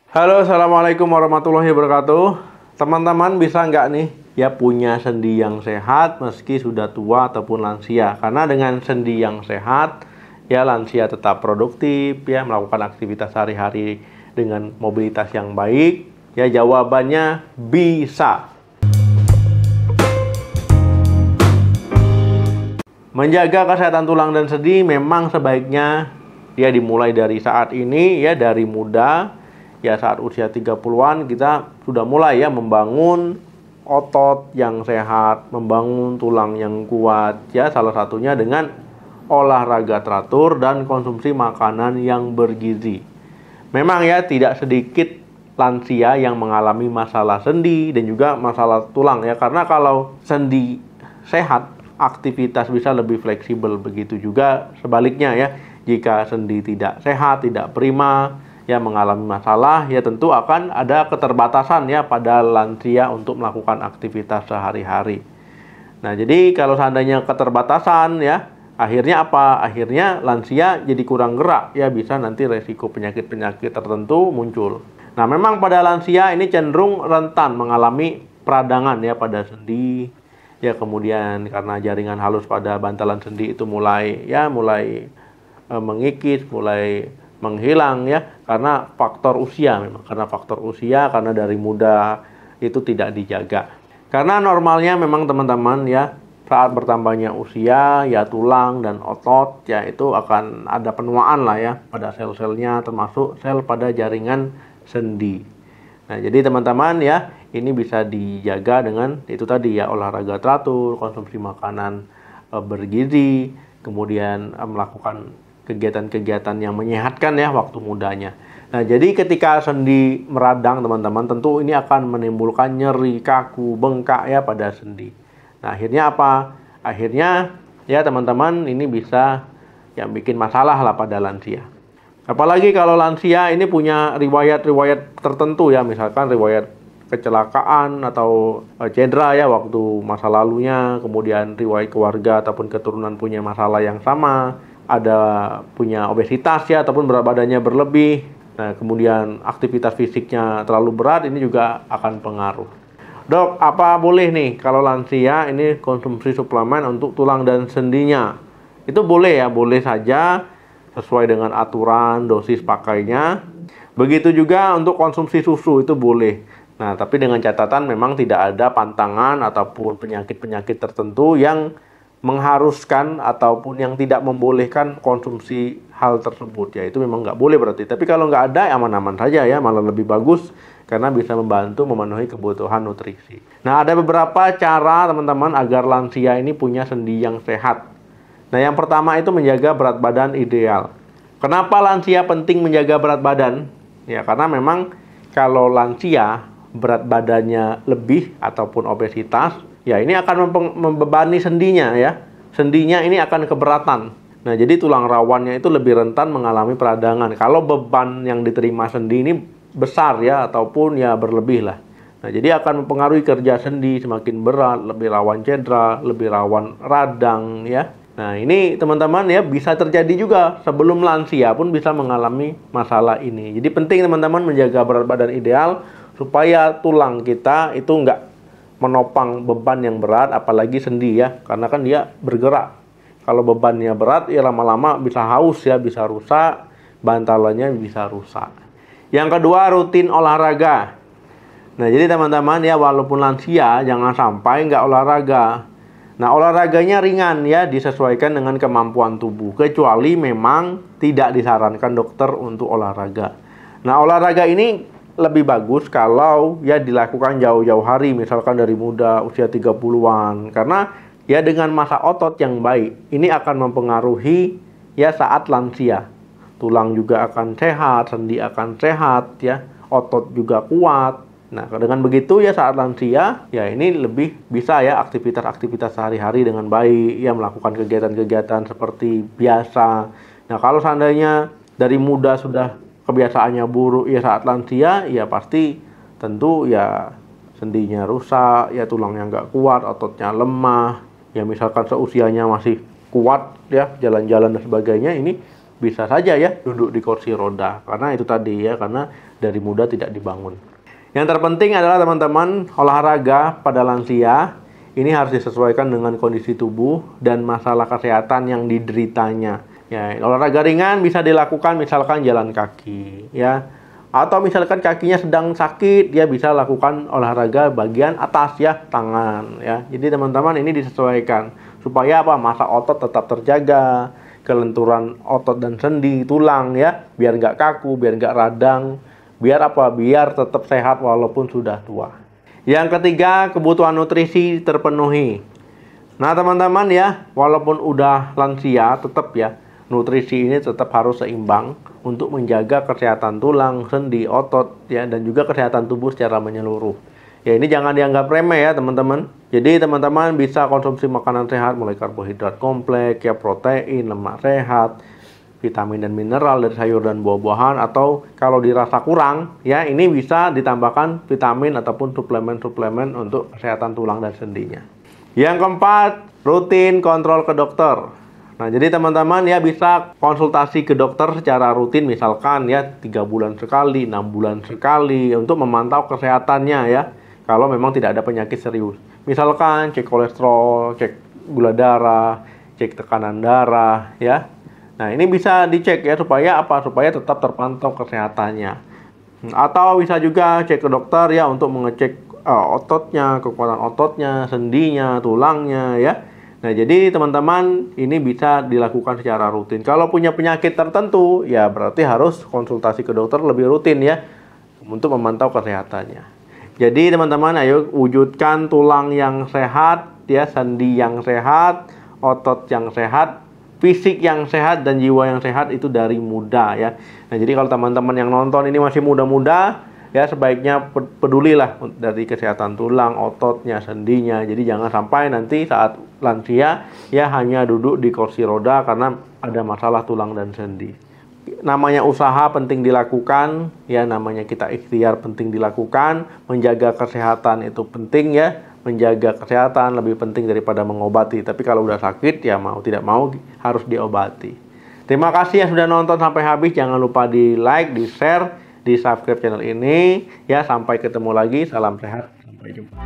Halo, assalamualaikum warahmatullahi wabarakatuh. Teman-teman bisa nggak nih ya punya sendi yang sehat meski sudah tua ataupun lansia? Karena dengan sendi yang sehat ya lansia tetap produktif ya melakukan aktivitas sehari-hari dengan mobilitas yang baik. Ya jawabannya bisa. Menjaga kesehatan tulang dan sendi memang sebaiknya ya dimulai dari saat ini ya dari muda. Ya saat usia 30-an kita sudah mulai ya membangun otot yang sehat, membangun tulang yang kuat ya salah satunya dengan olahraga teratur dan konsumsi makanan yang bergizi. Memang ya tidak sedikit lansia yang mengalami masalah sendi dan juga masalah tulang ya karena kalau sendi sehat aktivitas bisa lebih fleksibel, begitu juga sebaliknya ya jika sendi tidak sehat, tidak prima ya mengalami masalah ya tentu akan ada keterbatasan ya pada lansia untuk melakukan aktivitas sehari-hari. Nah, jadi kalau seandainya keterbatasan ya akhirnya apa? Akhirnya lansia jadi kurang gerak ya bisa nanti resiko penyakit-penyakit tertentu muncul. Nah, memang pada lansia ini cenderung rentan mengalami peradangan ya pada sendi. Ya kemudian karena jaringan halus pada bantalan sendi itu mulai mengikis, mulai menghilang ya karena faktor usia memang karena dari muda itu tidak dijaga. Karena normalnya memang teman-teman ya saat bertambahnya usia ya tulang dan otot ya itu akan ada penuaan lah ya pada sel-selnya termasuk sel pada jaringan sendi. Nah, jadi teman-teman ya ini bisa dijaga dengan itu tadi ya olahraga teratur, konsumsi makanan bergizi, kemudian melakukan kegiatan-kegiatan yang menyehatkan ya waktu mudanya. Nah, jadi ketika sendi meradang teman-teman tentu ini akan menimbulkan nyeri, kaku, bengkak ya pada sendi. Nah, akhirnya apa? Akhirnya ya teman-teman ini bisa yang bikin masalah lah pada lansia. Apalagi kalau lansia ini punya riwayat-riwayat tertentu ya, misalkan riwayat kecelakaan atau cedera ya waktu masa lalunya, kemudian riwayat keluarga ataupun keturunan punya masalah yang sama, ada punya obesitas ya ataupun berat badannya berlebih. Nah, kemudian aktivitas fisiknya terlalu berat ini juga akan pengaruh. Dok, apa boleh nih kalau lansia ini konsumsi suplemen untuk tulang dan sendinya? Itu boleh ya, boleh saja sesuai dengan aturan dosis pakainya. Begitu juga untuk konsumsi susu itu boleh. Nah, tapi dengan catatan memang tidak ada pantangan ataupun penyakit-penyakit tertentu yang mengharuskan ataupun yang tidak membolehkan konsumsi hal tersebut ya itu memang nggak boleh berarti. Tapi kalau nggak ada aman-aman saja ya, malah lebih bagus karena bisa membantu memenuhi kebutuhan nutrisi. Nah, ada beberapa cara teman-teman agar lansia ini punya sendi yang sehat. Nah, yang pertama itu menjaga berat badan ideal. Kenapa lansia penting menjaga berat badan? Ya karena memang kalau lansia berat badannya lebih ataupun obesitas ya ini akan membebani sendinya ya. Sendinya ini akan keberatan. Nah, jadi tulang rawannya itu lebih rentan mengalami peradangan. Kalau beban yang diterima sendi ini besar ya ataupun ya berlebih lah. Nah, jadi akan mempengaruhi kerja sendi semakin berat, lebih rawan cedera, lebih rawan radang ya. Nah, ini teman-teman ya bisa terjadi juga sebelum lansia pun bisa mengalami masalah ini. Jadi penting teman-teman menjaga berat badan ideal supaya tulang kita itu enggak menopang beban yang berat, apalagi sendi ya, karena kan dia bergerak. Kalau bebannya berat, ya lama-lama bisa haus ya, bisa rusak, bantalannya bisa rusak. Yang kedua, rutin olahraga. Nah, jadi teman-teman ya, walaupun lansia, jangan sampai nggak olahraga. Nah, olahraganya ringan ya, disesuaikan dengan kemampuan tubuh, kecuali memang tidak disarankan dokter untuk olahraga. Nah, olahraga ini lebih bagus kalau ya dilakukan jauh-jauh hari, misalkan dari muda usia 30-an. Karena ya dengan masa otot yang baik, ini akan mempengaruhi ya saat lansia. Tulang juga akan sehat, sendi akan sehat ya, otot juga kuat. Nah, dengan begitu ya saat lansia, ya ini lebih bisa ya aktivitas-aktivitas sehari-hari dengan baik, ya melakukan kegiatan-kegiatan seperti biasa. Nah, kalau seandainya dari muda sudah kebiasaannya buruk ya saat lansia ya pasti tentu ya sendinya rusak ya tulangnya nggak kuat, ototnya lemah ya misalkan seusianya masih kuat ya jalan-jalan dan sebagainya ini bisa saja ya duduk di kursi roda. Karena itu tadi ya, karena dari muda tidak dibangun. Yang terpenting adalah teman-teman, olahraga pada lansia ini harus disesuaikan dengan kondisi tubuh dan masalah kesehatan yang dideritanya. Ya, olahraga ringan bisa dilakukan misalkan jalan kaki ya. Atau misalkan kakinya sedang sakit, dia bisa lakukan olahraga bagian atas ya, tangan ya. Jadi teman-teman ini disesuaikan supaya apa? Massa otot tetap terjaga, kelenturan otot dan sendi, tulang ya, biar nggak kaku, biar nggak radang, biar apa? Biar tetap sehat walaupun sudah tua. Yang ketiga, kebutuhan nutrisi terpenuhi. Nah teman-teman ya, walaupun udah lansia, tetap ya, nutrisi ini tetap harus seimbang untuk menjaga kesehatan tulang, sendi, otot ya, dan juga kesehatan tubuh secara menyeluruh. Ya ini jangan dianggap remeh ya teman-teman. Jadi teman-teman bisa konsumsi makanan sehat mulai karbohidrat kompleks, ya protein, lemak sehat, vitamin dan mineral dari sayur dan buah-buahan, atau kalau dirasa kurang ya ini bisa ditambahkan vitamin ataupun suplemen-suplemen untuk kesehatan tulang dan sendinya. Yang keempat, rutin kontrol ke dokter. Nah, jadi teman-teman ya bisa konsultasi ke dokter secara rutin, misalkan ya 3 bulan sekali, 6 bulan sekali untuk memantau kesehatannya ya. Kalau memang tidak ada penyakit serius. Misalkan cek kolesterol, cek gula darah, cek tekanan darah ya. Nah, ini bisa dicek ya supaya apa? Supaya tetap terpantau kesehatannya. Atau bisa juga cek ke dokter ya untuk mengecek ototnya, kekuatan ototnya, sendinya, tulangnya ya. Nah, jadi teman-teman ini bisa dilakukan secara rutin. Kalau punya penyakit tertentu, ya berarti harus konsultasi ke dokter lebih rutin ya, untuk memantau kesehatannya. Jadi teman-teman, ayo wujudkan tulang yang sehat, ya, sendi yang sehat, otot yang sehat, fisik yang sehat, dan jiwa yang sehat itu dari muda ya. Nah, jadi kalau teman-teman yang nonton ini masih muda-muda, ya sebaiknya pedulilah dari kesehatan tulang, ototnya, sendinya. Jadi jangan sampai nanti saat lansia ya hanya duduk di kursi roda karena ada masalah tulang dan sendi. Namanya usaha penting dilakukan, ya namanya kita ikhtiar penting dilakukan, menjaga kesehatan itu penting ya. Menjaga kesehatan lebih penting daripada mengobati. Tapi kalau udah sakit ya mau tidak mau harus diobati. Terima kasih yang sudah nonton sampai habis. Jangan lupa di like, di share, di subscribe channel ini ya. Sampai ketemu lagi, salam sehat, sampai jumpa.